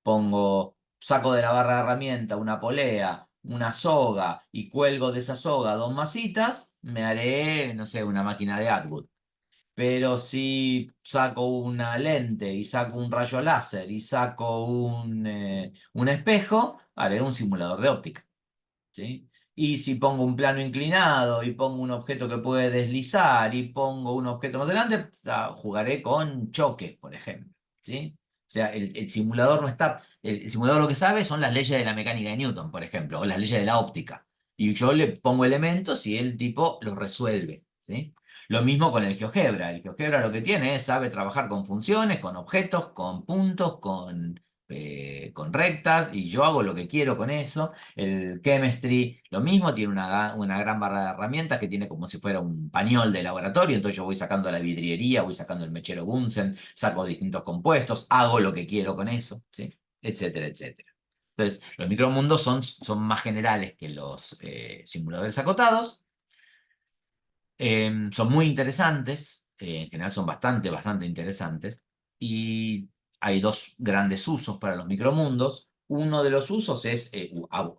saco de la barra de herramienta una polea, una soga y cuelgo de esa soga dos masitas, me haré, no sé, una máquina de Atwood. Pero si saco una lente y saco un rayo láser y saco un espejo, haré un simulador de óptica. ¿Sí? Y si pongo un plano inclinado y pongo un objeto que puede deslizar y pongo un objeto más adelante, jugaré con choques, por ejemplo. ¿Sí? O sea, el simulador no está. El simulador lo que sabe son las leyes de la mecánica de Newton, por ejemplo, o las leyes de la óptica. Y yo le pongo elementos y el tipo los resuelve. ¿Sí? Lo mismo con el GeoGebra. El GeoGebra lo que tiene es, sabe trabajar con funciones, con objetos, con puntos, con rectas, y yo hago lo que quiero con eso. El chemistry, lo mismo, tiene una gran barra de herramientas que tiene como si fuera un pañol de laboratorio, entonces yo voy sacando la vidriería, voy sacando el mechero Bunsen, saco distintos compuestos, hago lo que quiero con eso, ¿sí? Etcétera, etcétera. Entonces, los micromundos son más generales que los simuladores acotados, son muy interesantes, en general son bastante interesantes, y hay dos grandes usos para los micromundos. Uno de los usos es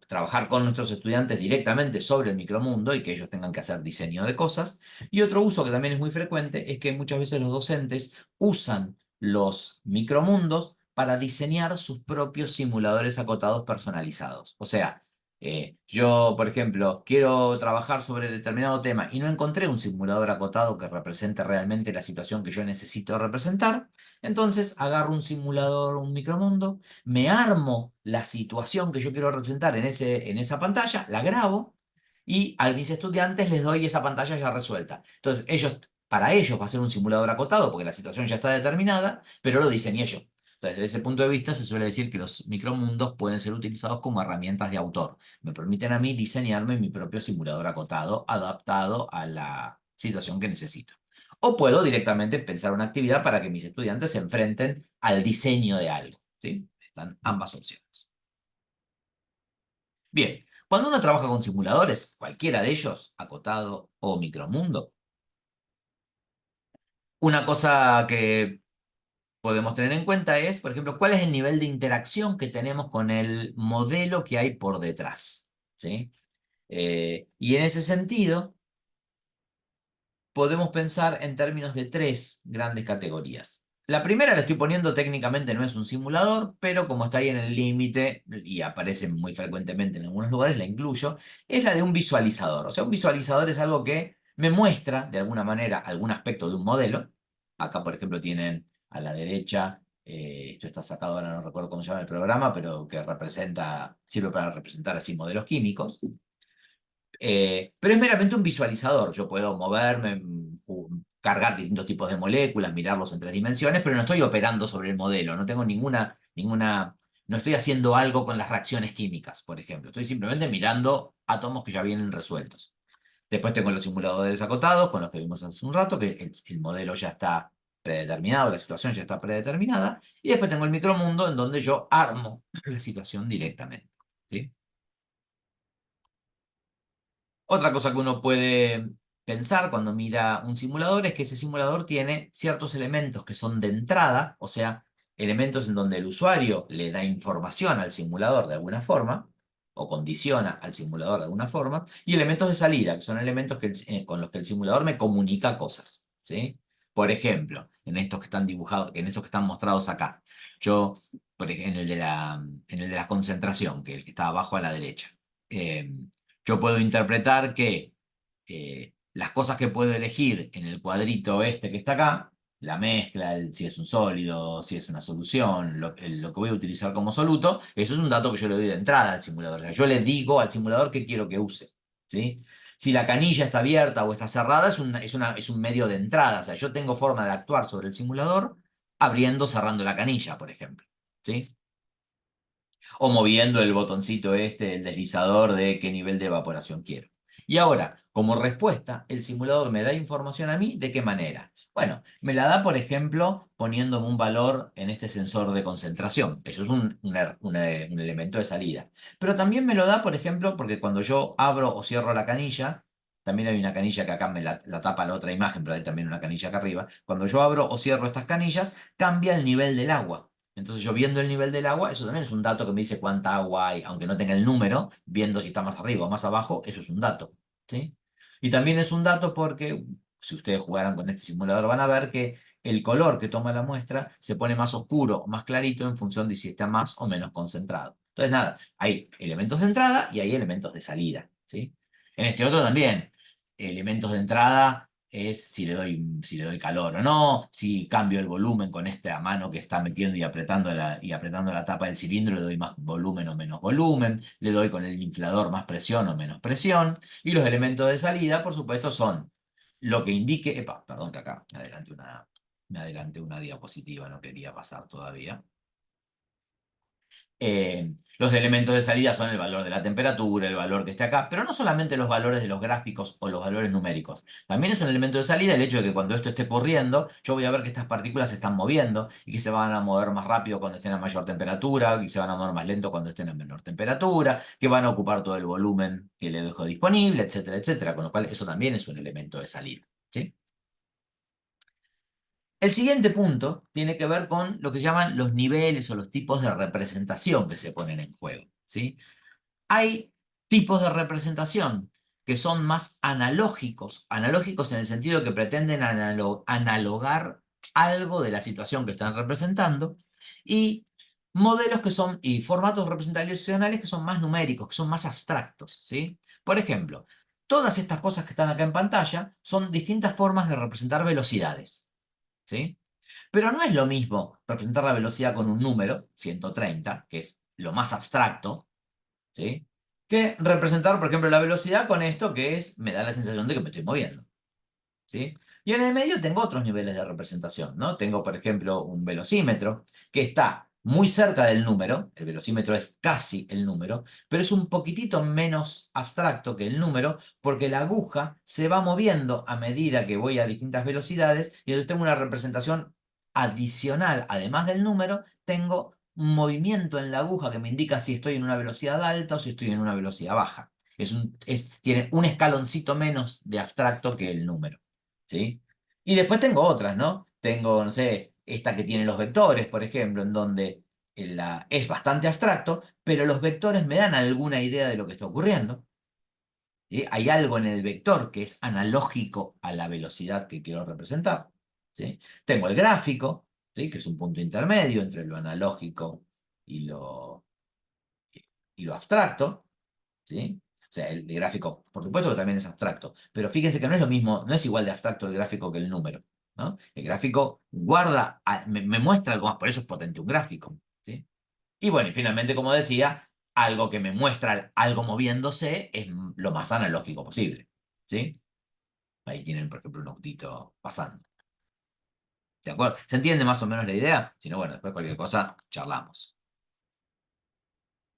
trabajar con nuestros estudiantes directamente sobre el micromundo y que ellos tengan que hacer diseño de cosas. Y otro uso que también es muy frecuente es que muchas veces los docentes usan los micromundos para diseñar sus propios simuladores acotados personalizados. O sea, yo, por ejemplo, quiero trabajar sobre determinado tema y no encontré un simulador acotado que represente realmente la situación que yo necesito representar. Entonces agarro un simulador, un micromundo, me armo la situación que yo quiero representar en esa pantalla, la grabo y a mis estudiantes les doy esa pantalla ya resuelta. Entonces, para ellos va a ser un simulador acotado porque la situación ya está determinada, pero lo diseñé yo. Entonces, desde ese punto de vista, se suele decir que los micromundos pueden ser utilizados como herramientas de autor. Me permiten a mí diseñarme mi propio simulador acotado, adaptado a la situación que necesito. O puedo directamente pensar una actividad para que mis estudiantes se enfrenten al diseño de algo. ¿Sí? Están ambas opciones. Bien, cuando uno trabaja con simuladores, cualquiera de ellos, acotado o micromundo, Una cosa que podemos tener en cuenta es, por ejemplo, cuál es el nivel de interacción que tenemos con el modelo que hay por detrás, ¿sí? Y en ese sentido, podemos pensar en términos de tres grandes categorías. La primera la estoy poniendo técnicamente, no es un simulador, pero como está ahí en el límite y aparece muy frecuentemente en algunos lugares, la incluyo, es la de un visualizador. O sea, un visualizador es algo que me muestra de alguna manera algún aspecto de un modelo. Acá, por ejemplo, tienen a la derecha, esto está sacado, ahora no recuerdo cómo se llama el programa, pero que representa, sirve para representar así modelos químicos. Pero es meramente un visualizador. Yo puedo moverme, cargar distintos tipos de moléculas, mirarlos en tres dimensiones, pero no estoy operando sobre el modelo. No tengo no estoy haciendo algo con las reacciones químicas, por ejemplo. Estoy simplemente mirando átomos que ya vienen resueltos. Después tengo los simuladores acotados, con los que vimos hace un rato, que el modelo ya está predeterminado, la situación ya está predeterminada. Y después tengo el micromundo, en donde yo armo la situación directamente. ¿Sí? Otra cosa que uno puede pensar cuando mira un simulador es que ese simulador tiene ciertos elementos que son de entrada, o sea, elementos en donde el usuario le da información al simulador de alguna forma, o condiciona al simulador de alguna forma, y elementos de salida, que son elementos con los que el simulador me comunica cosas, ¿sí? Por ejemplo, en estos que están dibujados, en estos que están mostrados acá, yo, en el de la concentración, que es el que está abajo a la derecha. eh, yo puedo interpretar que las cosas que puedo elegir en el cuadrito este que está acá, la mezcla, si es un sólido, si es una solución, lo que voy a utilizar como soluto, eso es un dato que yo le doy de entrada al simulador. O sea, yo le digo al simulador qué quiero que use, ¿sí? Si la canilla está abierta o está cerrada, es un medio de entrada. O sea, yo tengo forma de actuar sobre el simulador abriendo, cerrando la canilla, por ejemplo, ¿sí? O moviendo el botoncito este, el deslizador de qué nivel de evaporación quiero. Y ahora, como respuesta, el simulador me da información a mí de qué manera. Bueno, me la da, por ejemplo, poniéndome un valor en este sensor de concentración. Eso es un elemento de salida. Pero también me lo da, por ejemplo, porque cuando yo abro o cierro la canilla, también hay una canilla que acá me la tapa la otra imagen, pero hay también una canilla acá arriba. Cuando yo abro o cierro estas canillas, cambia el nivel del agua. Entonces yo viendo el nivel del agua, eso también es un dato que me dice cuánta agua hay, aunque no tenga el número, viendo si está más arriba o más abajo, eso es un dato, ¿sí? Y también es un dato porque si ustedes jugaran con este simulador van a ver que el color que toma la muestra se pone más oscuro o más clarito en función de si está más o menos concentrado. Entonces nada, hay elementos de entrada y hay elementos de salida, ¿sí? En este otro también, elementos de entrada es si le doy calor o no, si cambio el volumen con esta mano que está metiendo y apretando la tapa del cilindro, le doy más volumen o menos volumen, le doy con el inflador más presión o menos presión, y los elementos de salida, por supuesto, son lo que indique, epa, perdón que acá me adelanté una diapositiva, no quería pasar todavía. Los elementos de salida son el valor de la temperatura, el valor que esté acá, pero no solamente los valores de los gráficos o los valores numéricos. También es un elemento de salida el hecho de que cuando esto esté corriendo, yo voy a ver que estas partículas se están moviendo y que se van a mover más rápido cuando estén a mayor temperatura y se van a mover más lento cuando estén a menor temperatura, que van a ocupar todo el volumen que le dejo disponible, etcétera, etcétera. Con lo cual, eso también es un elemento de salida. ¿Sí? El siguiente punto tiene que ver con lo que llaman los niveles o los tipos de representación que se ponen en juego, ¿sí? Hay tipos de representación que son más analógicos, analógicos en el sentido de que pretenden analogar algo de la situación que están representando, y modelos que son, y formatos representacionales que son más numéricos, que son más abstractos, ¿sí? Por ejemplo, todas estas cosas que están acá en pantalla son distintas formas de representar velocidades, ¿sí? Pero no es lo mismo representar la velocidad con un número, 130, que es lo más abstracto, ¿sí? Que representar, por ejemplo, la velocidad con esto que es, me da la sensación de que me estoy moviendo, ¿sí? Y en el medio tengo otros niveles de representación, ¿no? Tengo, por ejemplo, un velocímetro que está muy cerca del número, el velocímetro es casi el número, pero es un poquitito menos abstracto que el número porque la aguja se va moviendo a medida que voy a distintas velocidades y entonces tengo una representación adicional, además del número, tengo un movimiento en la aguja que me indica si estoy en una velocidad alta o si estoy en una velocidad baja. Tiene un escaloncito menos de abstracto que el número, ¿sí? Y después tengo otras, ¿no? Tengo, no sé, esta que tiene los vectores, por ejemplo, en donde es bastante abstracto, pero los vectores me dan alguna idea de lo que está ocurriendo. ¿Sí? Hay algo en el vector que es analógico a la velocidad que quiero representar. ¿Sí? Tengo el gráfico, ¿sí? Que es un punto intermedio entre lo analógico y lo abstracto. ¿Sí? O sea, el gráfico, por supuesto que también es abstracto, pero fíjense que no es lo mismo, no es igual de abstracto el gráfico que el número, ¿no? El gráfico guarda, me muestra algo más, por eso es potente un gráfico, ¿sí? Y bueno, y finalmente, como decía, algo que me muestra algo moviéndose es lo más analógico posible, ¿sí? Ahí tienen, por ejemplo, un autito pasando, ¿de acuerdo? ¿Se entiende más o menos la idea? Si no, bueno, después cualquier cosa, charlamos.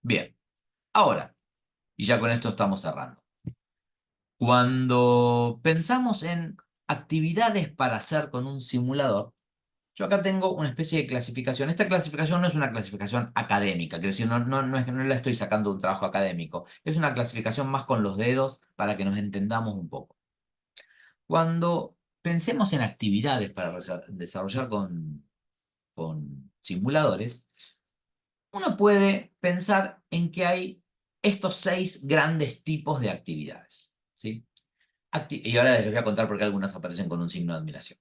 Bien, ahora, y ya con esto estamos cerrando. Cuando pensamos en actividades para hacer con un simulador, yo acá tengo una especie de clasificación. Esta clasificación no es una clasificación académica, quiero decir, no la estoy sacando de un trabajo académico. Es una clasificación más con los dedos para que nos entendamos un poco. Cuando pensemos en actividades para desarrollar con simuladores, uno puede pensar en que hay estos 6 grandes tipos de actividades, ¿sí? Y ahora les voy a contar por qué algunas aparecen con un signo de admiración.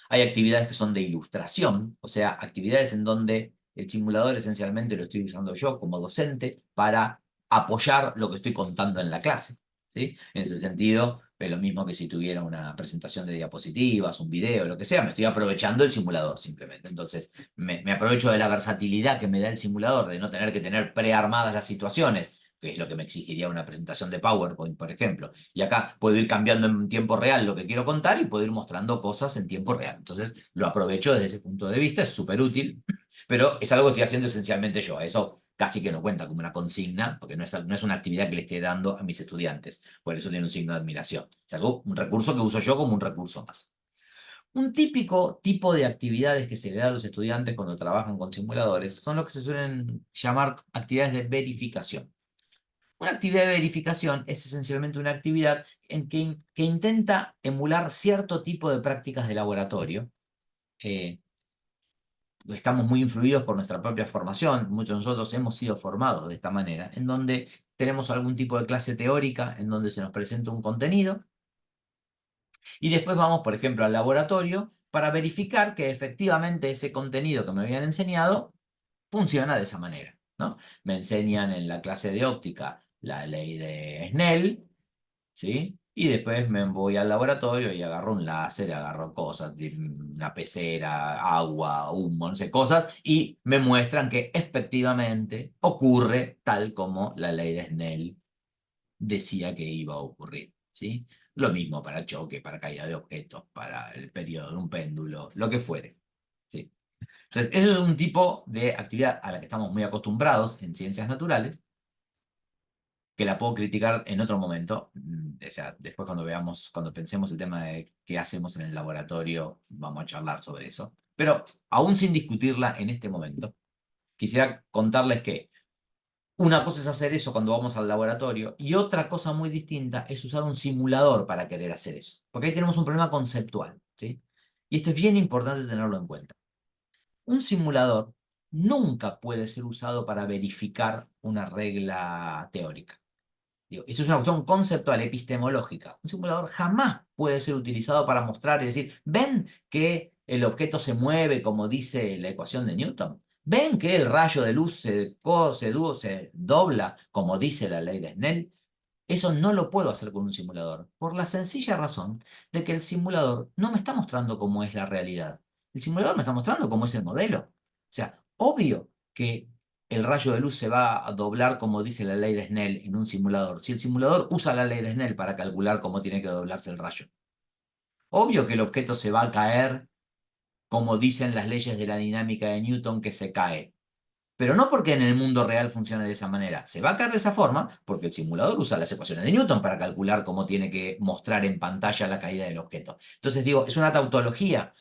Hay actividades que son de ilustración, o sea, actividades en donde el simulador esencialmente lo estoy usando yo como docente para apoyar lo que estoy contando en la clase. ¿Sí? En ese sentido, es lo mismo que si tuviera una presentación de diapositivas, un video, lo que sea, me estoy aprovechando el simulador simplemente. Entonces, me aprovecho de la versatilidad que me da el simulador, de no tener que tener prearmadas las situaciones, que es lo que me exigiría una presentación de PowerPoint, por ejemplo. Y acá puedo ir cambiando en tiempo real lo que quiero contar y puedo ir mostrando cosas en tiempo real. Entonces lo aprovecho desde ese punto de vista, es súper útil, pero es algo que estoy haciendo esencialmente yo. Eso casi que no cuenta como una consigna, porque no es una actividad que le esté dando a mis estudiantes. Por eso tiene un signo de admiración. Es algo, un recurso que uso yo como un recurso más. Un típico tipo de actividades que se le da a los estudiantes cuando trabajan con simuladores son lo que se suelen llamar actividades de verificación. Una actividad de verificación es esencialmente una actividad que intenta emular cierto tipo de prácticas de laboratorio. Eh, Estamos muy influidos por nuestra propia formación, muchos de nosotros hemos sido formados de esta manera, en donde tenemos algún tipo de clase teórica en donde se nos presenta un contenido y después vamos, por ejemplo, al laboratorio para verificar que efectivamente ese contenido que me habían enseñado funciona de esa manera, ¿no? Me enseñan en la clase de óptica la ley de Snell, ¿sí? Y después me voy al laboratorio y agarro un láser, agarro cosas, una pecera, agua, humo, no sé, cosas, y me muestran que efectivamente ocurre tal como la ley de Snell decía que iba a ocurrir, ¿sí? Lo mismo para choque, para caída de objetos, para el periodo de un péndulo, lo que fuere, ¿sí? Entonces, eso es un tipo de actividad a la que estamos muy acostumbrados en ciencias naturales, que la puedo criticar en otro momento. O sea, después cuando veamos, cuando pensemos el tema de qué hacemos en el laboratorio, vamos a charlar sobre eso. Pero aún sin discutirla en este momento, quisiera contarles que una cosa es hacer eso cuando vamos al laboratorio y otra cosa muy distinta es usar un simulador para querer hacer eso. Porque ahí tenemos un problema conceptual, ¿sí? Y esto es bien importante tenerlo en cuenta. Un simulador nunca puede ser usado para verificar una regla teórica. Digo, esto es una cuestión conceptual, epistemológica. Un simulador jamás puede ser utilizado para mostrar y decir, ¿ven que el objeto se mueve como dice la ecuación de Newton? ¿Ven que el rayo de luz se dobla como dice la ley de Snell? Eso no lo puedo hacer con un simulador, por la sencilla razón de que el simulador no me está mostrando cómo es la realidad. El simulador me está mostrando cómo es el modelo. O sea, obvio que el rayo de luz se va a doblar como dice la ley de Snell en un simulador. Si el simulador usa la ley de Snell para calcular cómo tiene que doblarse el rayo. Obvio que el objeto se va a caer como dicen las leyes de la dinámica de Newton que se cae. Pero no porque en el mundo real funcione de esa manera. Se va a caer de esa forma porque el simulador usa las ecuaciones de Newton para calcular cómo tiene que mostrar en pantalla la caída del objeto. Entonces digo, es una tautología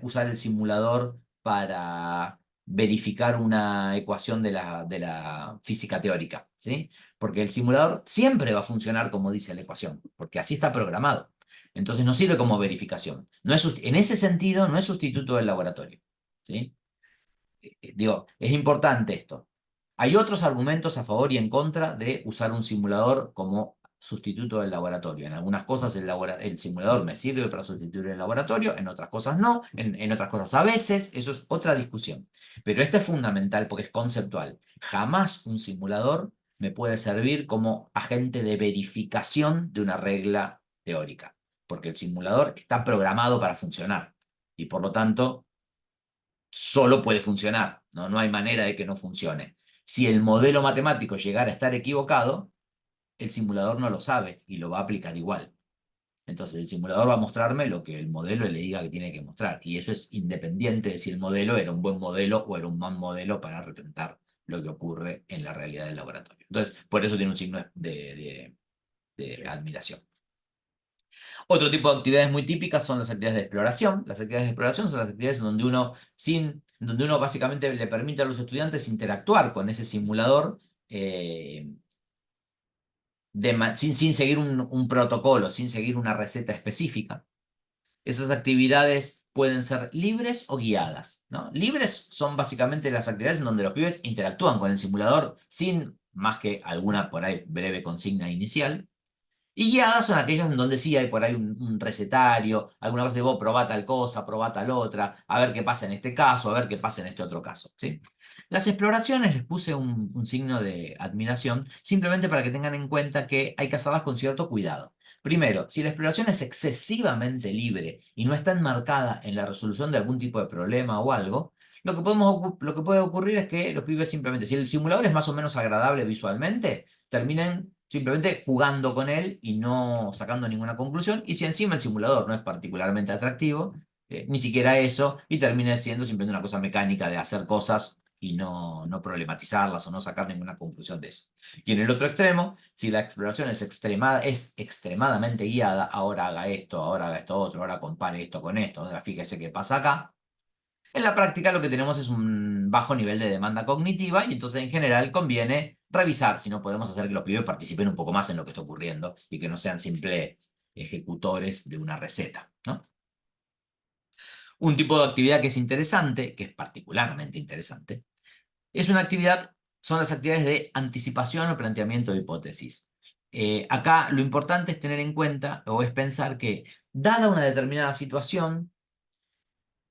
usar el simulador para verificar una ecuación de la física teórica, ¿sí? Porque el simulador siempre va a funcionar como dice la ecuación, porque así está programado. Entonces no sirve como verificación. No es, en ese sentido, no es sustituto del laboratorio. ¿Sí? Digo, es importante esto. Hay otros argumentos a favor y en contra de usar un simulador como sustituto del laboratorio. En algunas cosas el simulador me sirve para sustituir el laboratorio, en otras cosas no, en otras cosas a veces, eso es otra discusión. Pero esto es fundamental porque es conceptual. Jamás un simulador me puede servir como agente de verificación de una regla teórica, porque el simulador está programado para funcionar y por lo tanto solo puede funcionar, ¿no? No hay manera de que no funcione. Si el modelo matemático llegara a estar equivocado, el simulador no lo sabe y lo va a aplicar igual. Entonces el simulador va a mostrarme lo que el modelo le diga que tiene que mostrar. Y eso es independiente de si el modelo era un buen modelo o era un mal modelo para representar lo que ocurre en la realidad del laboratorio. Entonces, por eso tiene un signo de admiración. Otro tipo de actividades muy típicas son las actividades de exploración. Las actividades de exploración son las actividades en donde uno básicamente le permite a los estudiantes interactuar con ese simulador sin seguir un protocolo, sin seguir una receta específica. Esas actividades pueden ser libres o guiadas, ¿no? Libres son básicamente las actividades en donde los pibes interactúan con el simulador sin más que alguna por ahí breve consigna inicial. Y guiadas son aquellas en donde sí hay por ahí un recetario, alguna cosa de vos probá tal cosa, probá tal otra, a ver qué pasa en este caso, a ver qué pasa en este otro caso, ¿sí? Las exploraciones les puse un signo de admiración simplemente para que tengan en cuenta que hay que hacerlas con cierto cuidado. Primero, si la exploración es excesivamente libre y no está enmarcada en la resolución de algún tipo de problema o algo, lo que puede ocurrir es que los pibes simplemente, si el simulador es más o menos agradable visualmente, terminen simplemente jugando con él y no sacando ninguna conclusión. Y si encima el simulador no es particularmente atractivo, ni siquiera eso, y termina siendo simplemente una cosa mecánica de hacer cosas y no problematizarlas o no sacar ninguna conclusión de eso. Y en el otro extremo, si la exploración es extremadamente guiada, ahora haga esto otro, ahora compare esto con esto, ahora fíjese qué pasa acá, en la práctica lo que tenemos es un bajo nivel de demanda cognitiva y entonces en general conviene revisar si no podemos hacer que los pibes participen un poco más en lo que está ocurriendo y que no sean simples ejecutores de una receta, ¿no? Un tipo de actividad que es interesante, que es particularmente interesante, es una actividad, son las actividades de anticipación o planteamiento de hipótesis. Acá lo importante es tener en cuenta o es pensar que dada una determinada situación,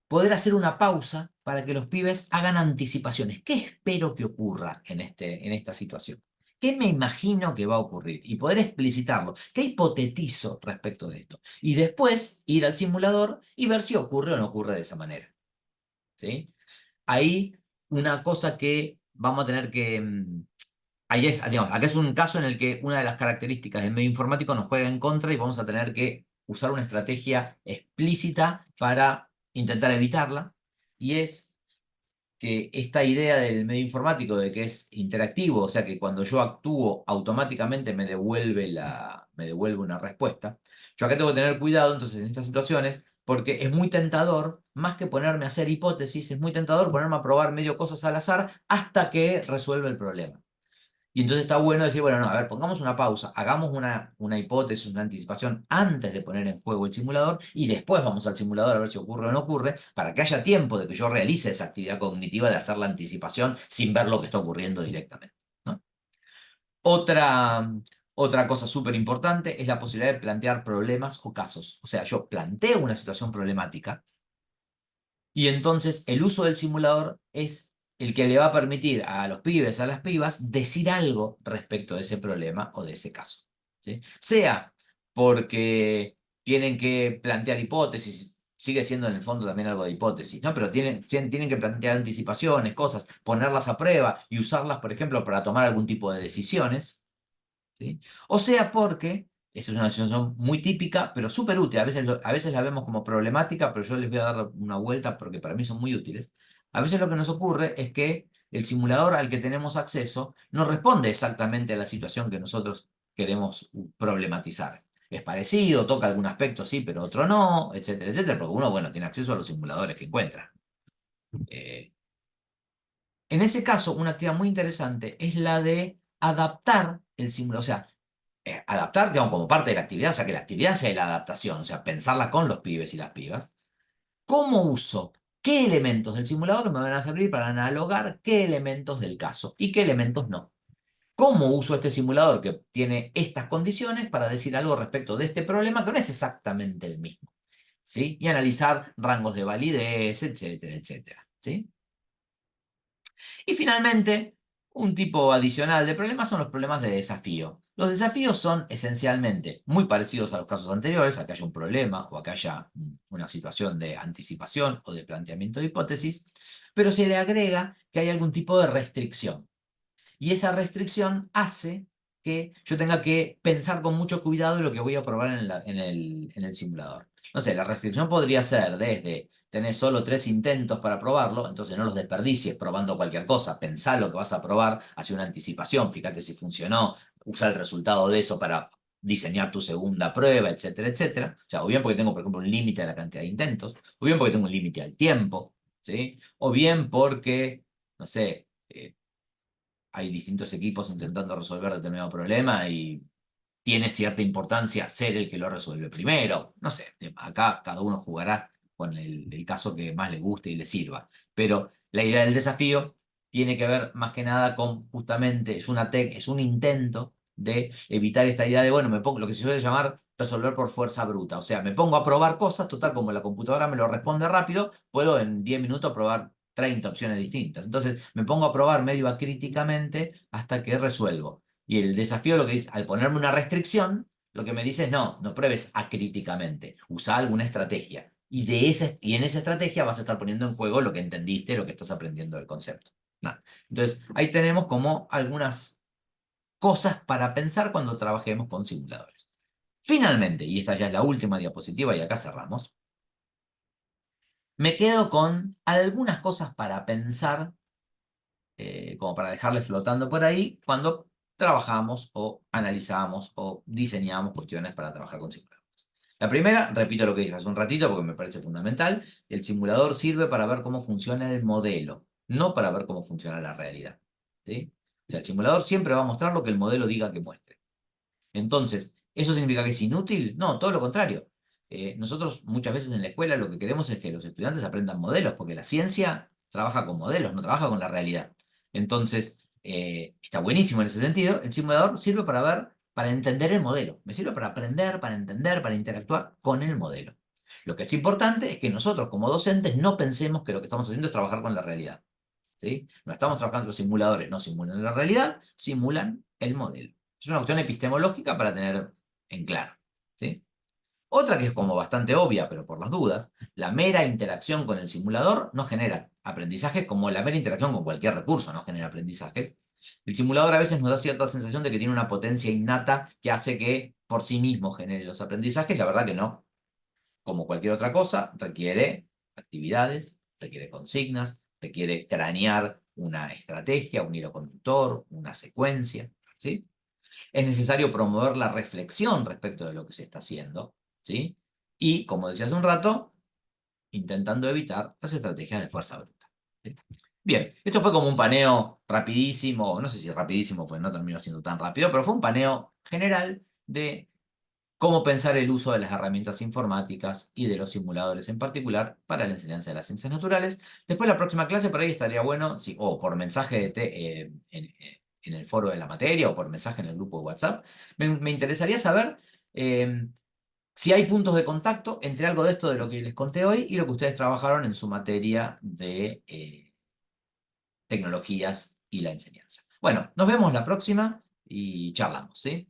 poder hacer una pausa para que los pibes hagan anticipaciones. ¿Qué espero que ocurra en esta situación? ¿Qué me imagino que va a ocurrir? Y poder explicitarlo. ¿Qué hipotetizo respecto de esto? Y después ir al simulador y ver si ocurre o no ocurre de esa manera. ¿Sí? Ahí una cosa que vamos a tener que... ahí es, digamos, acá es un caso en el que una de las características del medio informático nos juega en contra y vamos a tener que usar una estrategia explícita para intentar evitarla, y es que esta idea del medio informático de que es interactivo, o sea que cuando yo actúo automáticamente me devuelve una respuesta. Yo acá tengo que tener cuidado entonces en estas situaciones porque es muy tentador, más que ponerme a hacer hipótesis, es muy tentador ponerme a probar medio cosas al azar hasta que resuelve el problema. Y entonces está bueno decir, bueno, no, a ver, pongamos una pausa, hagamos una hipótesis, una anticipación antes de poner en juego el simulador y después vamos al simulador a ver si ocurre o no ocurre, para que haya tiempo de que yo realice esa actividad cognitiva de hacer la anticipación sin ver lo que está ocurriendo directamente, ¿no? Otra, otra cosa súper importante es la posibilidad de plantear problemas o casos. O sea, yo planteo una situación problemática y entonces el uso del simulador es el que le va a permitir a los pibes, a las pibas, decir algo respecto de ese problema o de ese caso. ¿Sí? Sea porque tienen que plantear hipótesis, sigue siendo en el fondo también algo de hipótesis, ¿no? Pero tienen que plantear anticipaciones, cosas, ponerlas a prueba y usarlas, por ejemplo, para tomar algún tipo de decisiones. ¿Sí? O sea, porque, esa es una situación muy típica, pero súper útil. A veces la vemos como problemática, pero yo les voy a dar una vuelta porque para mí son muy útiles. A veces lo que nos ocurre es que el simulador al que tenemos acceso no responde exactamente a la situación que nosotros queremos problematizar. Es parecido, toca algún aspecto, sí, pero otro no, etcétera, etcétera, porque uno, bueno, tiene acceso a los simuladores que encuentra. Eh, en ese caso, una actividad muy interesante es la de adaptar el simulador. O sea, adaptar, digamos, como parte de la actividad, o sea, que la actividad sea la adaptación, o sea, pensarla con los pibes y las pibas. ¿Cómo uso? ¿Qué elementos del simulador me van a servir para analogar qué elementos del caso y qué elementos no? ¿Cómo uso este simulador que tiene estas condiciones para decir algo respecto de este problema que no es exactamente el mismo? ¿Sí? Y analizar rangos de validez, etcétera, etcétera. ¿Sí? Y finalmente, un tipo adicional de problemas son los problemas de desafío. Los desafíos son esencialmente muy parecidos a los casos anteriores, a que haya un problema o a que haya una situación de anticipación o de planteamiento de hipótesis, pero se le agrega que hay algún tipo de restricción. Y esa restricción hace que yo tenga que pensar con mucho cuidado lo que voy a probar en el simulador. No sé, la restricción podría ser desde tenés solo 3 intentos para probarlo, entonces no los desperdicies probando cualquier cosa, pensá lo que vas a probar, hace una anticipación, fíjate si funcionó, usa el resultado de eso para diseñar tu segunda prueba, etcétera, etcétera. O sea, o bien porque tengo, por ejemplo, un límite a la cantidad de intentos, o bien porque tengo un límite al tiempo, ¿sí? O bien porque, no sé, hay distintos equipos intentando resolver determinado problema y tiene cierta importancia ser el que lo resuelve primero. No sé, acá cada uno jugará con el caso que más le guste y le sirva. Pero la idea del desafío tiene que ver más que nada con justamente, es un intento de evitar esta idea de, bueno, me pongo lo que se suele llamar resolver por fuerza bruta. O sea, me pongo a probar cosas, total, como la computadora me lo responde rápido, puedo en 10 minutos probar 30 opciones distintas. Entonces me pongo a probar medio acríticamente hasta que resuelvo. Y el desafío lo que dice, al ponerme una restricción, lo que me dice es no, no pruebes acríticamente, usa alguna estrategia. Y en esa estrategia vas a estar poniendo en juego lo que entendiste, lo que estás aprendiendo del concepto. Nada. Entonces, ahí tenemos como algunas cosas para pensar cuando trabajemos con simuladores. Finalmente, y esta ya es la última diapositiva y acá cerramos, me quedo con algunas cosas para pensar como para dejarle flotando por ahí cuando trabajamos o analizamos o diseñamos cuestiones para trabajar con simuladores. La primera, repito lo que dije hace un ratito porque me parece fundamental, el simulador sirve para ver cómo funciona el modelo, no para ver cómo funciona la realidad. ¿Sí? O sea, el simulador siempre va a mostrar lo que el modelo diga que muestre. Entonces, ¿eso significa que es inútil? No, todo lo contrario. Nosotros muchas veces en la escuela lo que queremos es que los estudiantes aprendan modelos, porque la ciencia trabaja con modelos, no trabaja con la realidad. Entonces, está buenísimo en ese sentido. El simulador sirve para ver, para entender el modelo. Me sirve para aprender, para entender, para interactuar con el modelo. Lo que es importante es que nosotros como docentes no pensemos que lo que estamos haciendo es trabajar con la realidad. ¿Sí? No estamos trabajando, los simuladores no simulan la realidad, simulan el modelo. Es una cuestión epistemológica para tener en claro. ¿Sí? Otra que es como bastante obvia, pero por las dudas, la mera interacción con el simulador no genera aprendizajes como la mera interacción con cualquier recurso no genera aprendizajes. El simulador a veces nos da cierta sensación de que tiene una potencia innata que hace que por sí mismo genere los aprendizajes. La verdad que no. Como cualquier otra cosa, requiere actividades, requiere consignas, requiere cranear una estrategia, un hilo conductor, una secuencia, ¿sí? Es necesario promover la reflexión respecto de lo que se está haciendo, ¿sí? Y, como decía hace un rato, intentando evitar las estrategias de fuerza bruta. ¿Sí? Bien, esto fue como un paneo rapidísimo, no sé si rapidísimo, pues no terminó siendo tan rápido, pero fue un paneo general de cómo pensar el uso de las herramientas informáticas y de los simuladores en particular para la enseñanza de las ciencias naturales. Después la próxima clase por ahí estaría bueno, si, o por mensaje en el foro de la materia o por mensaje en el grupo de WhatsApp, me interesaría saber si hay puntos de contacto entre algo de esto de lo que les conté hoy y lo que ustedes trabajaron en su materia de tecnologías y la enseñanza. Bueno, nos vemos la próxima y charlamos, ¿sí?